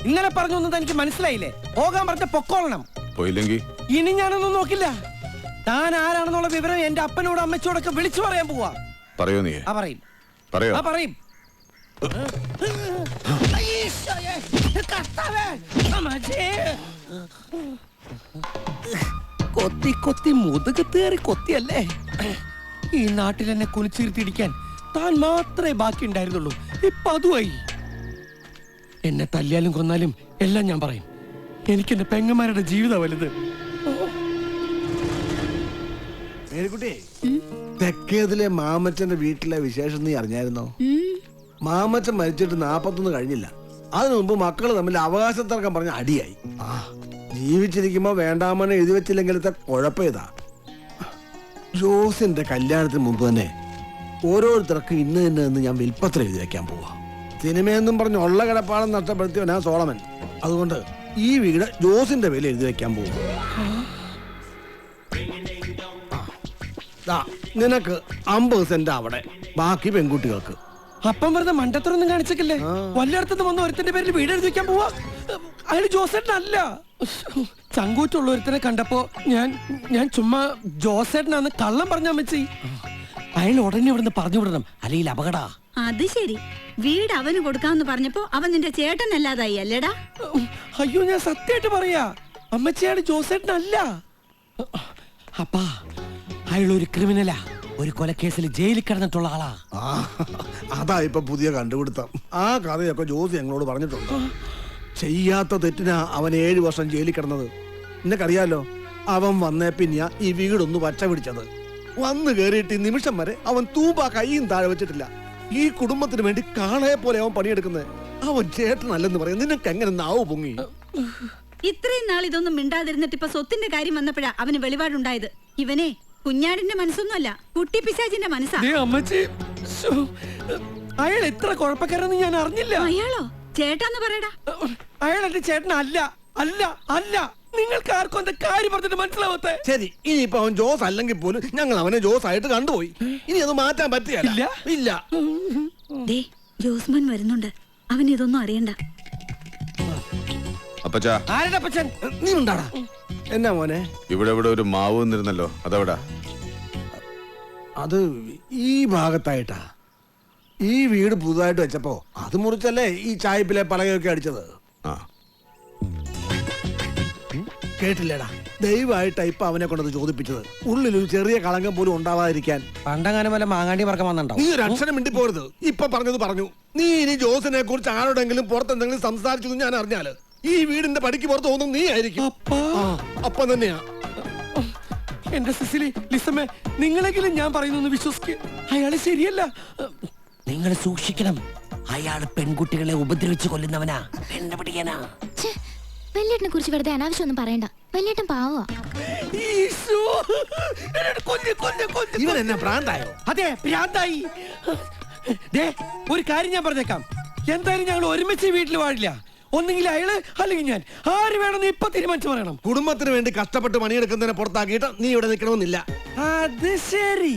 ഇന്നലെ പറഞ്ഞൊന്നും തനിക്ക് മനസ്സിലായില്ലേ? പോകാൻ പറഞ്ഞ പൊക്കോളണം. പോയില്ലെങ്കിൽ ഇനി ഞാനൊന്നും നോക്കില്ല. താൻ ആരാണെന്നുള്ള വിവരം എന്റെ അപ്പനോടും അമ്മച്ചോടൊക്കെ വിളിച്ചു പറയാൻ പോവാ. പറയോ നീ? പറയും. പറയോ? പറയും. കൊത്തി കൊത്തി മുതുകത്തേറി കൊത്തിയല്ലേ. ഈ നാട്ടിൽ എന്നെ കുനിച്ചിരുത്തിടിക്കാൻ താൻ മാത്രമേ ബാക്കി ഉണ്ടായിരുന്നുള്ളൂ. ഇപ്പൊ അതുമായി. എന്നെ തല്ലിയാലും കൊന്നാലും എല്ലാം ഞാൻ പറയും. എനിക്ക് എന്റെ പെങ്ങന്മാരുടെ ജീവിതം വലുത്. തെക്കേതിലെ മാമച്ചന്റെ വീട്ടിലെ വിശേഷം നീ അറിഞ്ഞായിരുന്നോ? മാമച്ചൻ മരിച്ചിട്ട് 41 കഴിഞ്ഞില്ല. അതിനു മുമ്പ് മക്കള് തമ്മിൽ അവകാശത്തർക്കം പറഞ്ഞ അടിയായി. ജീവിച്ചിരിക്കുമ്പോ വേണ്ടാമെന്ന് എഴുതി വെച്ചില്ലെങ്കിലത്തെ കുഴപ്പം ഇതാ. ജോസിന്റെ കല്യാണത്തിന് മുമ്പ് തന്നെ ഓരോരുത്തർക്കും ഇന്ന് ഞാൻ വിൽപ്പത്രം എഴുതി വെക്കാൻ പോവാ. സിനിമയെന്നും പറഞ്ഞ് ഉള്ള കിടപ്പാടം നഷ്ടപ്പെടുത്തിയവനാ സോളമൻ. അതുകൊണ്ട് ഈ വീട് ജോസിന്റെ പേരിൽ എഴുതി വെക്കാൻ പോവാ. നിനക്ക് 50 സെന്റ് അവിടെ, ബാക്കി പെൺകുട്ടികൾക്ക്. അപ്പം വെറുതെ മണ്ടത്തരൊന്നും കാണിച്ചേക്കല്ലേ. വല്ലയിടത്തുനിന്ന് വന്ന് ഒരുത്തന്റെ പേരിൽ വീട് എഴുതി വെക്കാൻ പോവാ. അയാൾ ജോസേട്ടനല്ല. ചങ്കൂറ്റുള്ള ഒരുത്തനെ കണ്ടപ്പോ ഞാൻ ചുമ്മാ ജോസേട്ടനാന്ന് കള്ളം പറഞ്ഞ അമ്മച്ചി. അയാൾ ഉടനെ ഇവിടുന്ന് പറഞ്ഞു വിടണം, അല്ലെങ്കിൽ അപകടാ. അത് ശരി. വീട് അവന് കൊടുക്കാന്ന് പറഞ്ഞപ്പോ അവൻ നിന്റെ ചേട്ടനല്ലാതായി അല്ലേടാ? അയ്യോ, ഞാൻ സത്യമായിട്ട് പറയാ, അമ്മച്ചിയാണ് ജോസേട്ടനല്ല. അപ്പാ, അയാൾ ഒരു ക്രിമിനലാ. ഒരു കൊലക്കേസിൽ ജയിലിൽ കിടന്നിട്ടുള്ള ആളാ. അതാ ഇപ്പൊ പുതിയ കണ്ടുപിടുത്തം. ആ കഥയൊക്കെ ജോസ് ഞങ്ങളോട് പറഞ്ഞിട്ടുണ്ട്. ചെയ്യാത്ത തെറ്റിനാ അവൻ 7 വർഷം ജയിലിൽ കിടന്നത്. നിനക്കറിയാലോ, അവൻ വന്നേ പിന്നെയാ ഈ വീടൊന്ന് വച്ച പിടിച്ചത്. വന്നു കേറിയിട്ട് നിമിഷം വരെ അവൻ തൂമ്പ കൈയും താഴെ വെച്ചിട്ടില്ല. ഈ കുടുംബത്തിന് വേണ്ടി കാളയെ പോലെ അവൻ പണിയെടുക്കുന്നത്. അവൻ ചേട്ടനല്ലെന്ന് പറയാം. നിനക്ക് എങ്ങനെ നാവ് പൊങ്ങി? ഇത്രയും നാൾ ഇതൊന്നും മിണ്ടാതിരുന്നിട്ട് ഇപ്പൊ സ്വത്തിന്റെ കാര്യം വന്നപ്പോഴാ അവന് വെളിപാടുണ്ടായത്. ഇവനെ കുഞ്ഞാടിന്റെ മനസ്സൊന്നുമല്ല, കുട്ടിപ്പിശാചിന്റെ മനസ്സാ. അയാൾ എത്ര കുഴപ്പക്കാരെന്ന് ഞാൻ അറിഞ്ഞില്ല. അയാളോ? ചേട്ടാന്ന് പറയടാ. അയാൾ എന്റെ ചേട്ടനല്ല. അല്ല അല്ല നിങ്ങൾക്ക് ആർക്കും എന്താ കാര്യം പറഞ്ഞിട്ട് മനസ്സിലാവത്തെ? ശരി, ഇനിയിപ്പോ അവൻ ജോസ് അല്ലെങ്കിൽ പോലും ഞങ്ങൾ അവനെ ജോസ് ആയിട്ട് കണ്ടുപോയി. ഇനി അത് മാറ്റാൻ പറ്റില്ല. ഇല്ല. ദേ, ജോസ്മൻ വരുന്നുണ്ട്. അവൻ ഇതൊന്നും അറിയണ്ട. അപ്പച്ചാ, ആരുടെ അപ്പച്ചൻ? നീ ഉണ്ടാടാ. എന്നാ മോനെ? ഇവിടെ ഒരു മാവ് വന്നിരുന്നല്ലോ, അതവിടാ? അത് ഈ ഭാഗത്തായിട്ടാ. ഈ വീട് പുതുതായിട്ട് വെച്ചപ്പോ അത് മുറിച്ചല്ലേ ഈ ചായപ്പിലെ പലകയൊക്കെ അടിച്ചത്. കേട്ടില്ലേടാ? ദയവായിട്ടാ ഇപ്പൊ അവനെ കൊണ്ടത് ചോദിപ്പിച്ചത്. ഉള്ളിലൊരു ചെറിയ കളങ്കം പോലും ഉണ്ടാവാതിരിക്കാൻ. പണ്ടങ്ങനെ വല്ല മാങ്ങാണ്ടി പറക്കം വന്നിട്ടുണ്ടോ? നീ ഒരു അക്ഷരം മിണ്ടി പോരുത്. ഇപ്പൊ പറഞ്ഞത് പറഞ്ഞു. നീ ഇനി ജോസിനെ കുറിച്ച് ആരോടെങ്കിലും പുറത്തെന്തെങ്കിലും സംസാരിച്ചു ഞാൻ അറിഞ്ഞാല് ഈ വീടിന്റെ പടിക്ക് പുറത്ത് തോന്നും നീ ആയിരിക്കും. അപ്പം തന്നെയാ. എന്റെ സിസിലി, ലിസമ്മേ, നിങ്ങളെങ്കിലും ഞാൻ പറയുന്നു വിശ്വസിക്ക്. അയാള് ശരിയല്ല. നിങ്ങൾ സൂക്ഷിക്കണം. അയാള് പെൺകുട്ടികളെ ഉപദ്രവിച്ച് കൊല്ലുന്നവനാ, പെണ്ണുപിടിയനാ. വല്യേട്ടനെ കുറിച്ച് വെറുതെ അനാവശ്യം ഒന്നും പറയണ്ട. വല്യേട്ടൻ പാവാ. ഇവൻ എന്നെ ഭ്രാന്തായോ? അതെ, ഭ്രാന്തായി. ഒരു കാര്യം ഞാൻ പറഞ്ഞേക്കാം. എന്തായാലും ഞങ്ങൾ ഒരുമിച്ച് വീട്ടിൽ വാഴില്ല. ഒന്നെങ്കിൽ അയാള് അല്ലെങ്കിൽ ഞാൻ. ആര് വേണമെന്ന് ഇപ്പൊ തീരുമാനിച്ചു പറയണം. കുടുംബത്തിന് വേണ്ടി കഷ്ടപ്പെട്ട് പണിയെടുക്കുന്നതിനെ പുറത്താക്കിയിട്ട് നീ ഇവിടെ നിൽക്കണമെന്നില്ല. അത് ശരി.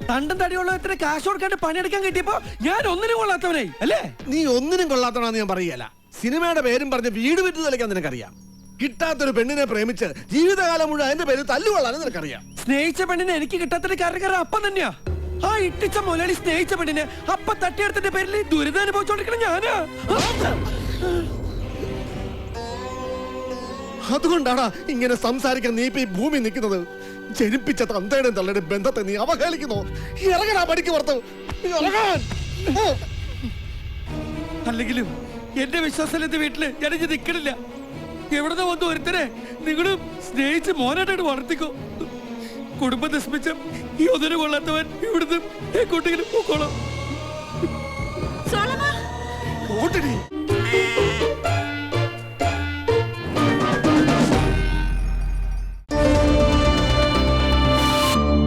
തണ്ടും തടിയുള്ള ഇത്ര കാശ് കൊടുക്കാണ്ട് പണിയെടുക്കാൻ കിട്ടിയപ്പോ ഞാൻ ഒന്നിനും കൊള്ളാത്തവനായി അല്ലേ? നീ ഒന്നിനും കൊള്ളാത്തവനാന്ന് ഞാൻ പറയല. സിനിമയുടെ പേരും പറഞ്ഞ് വീട് വിറ്റ് കളിക്കാൻ നിനക്കറിയാം. കിട്ടാത്തൊരു പെണ്ണിനെ പ്രേമിച്ച് ജീവിതകാലം മുഴുവൻ അതിന്റെ പേര് തല്ലുകൊള്ളാനും നിനക്കറിയാം. സ്നേഹിച്ച പെണ്ണിനെ എനിക്ക് കിട്ടാത്തൊരു കാരണക്കാരൻ അപ്പം തന്നെയാ. ആ ഇട്ടിച്ച മുതലാളി സ്നേഹിച്ച പെണ്ണിനെ അപ്പ തട്ടിയെടുത്തിന്റെ പേരിൽ ദുരിതം അനുഭവിച്ചോണ്ടിരിക്കണം ഞാനാ. അതുകൊണ്ടാണ് ഇങ്ങനെ സംസാരിക്കാൻ നീ ഇപ്പൊ ഈ ഭൂമി നിൽക്കുന്നത്. ജനിപ്പിച്ച തന്തയുടെ തള്ളയുടെ ബന്ധത്തെ നീ അവഹേളിക്കുന്നു. ഇറങ്ങാ പടിക്ക് പുറത്ത്. അല്ലെങ്കിലും എന്റെ വിശ്വാസത്തിന്റെ വീട്ടില് ഞാനിത് നിക്കണില്ല. എവിടുന്ന് വന്ന് ഒരുത്തരെ നിങ്ങളും സ്നേഹിച്ച് മോനായിട്ടാണ് വളർത്തിക്കോ. കുടുംബം നശിപ്പിച്ച ഈ ഒന്നിനും കൊള്ളാത്തവൻ ഇവിടുന്ന് കുട്ടികളും പോക്കോളാം.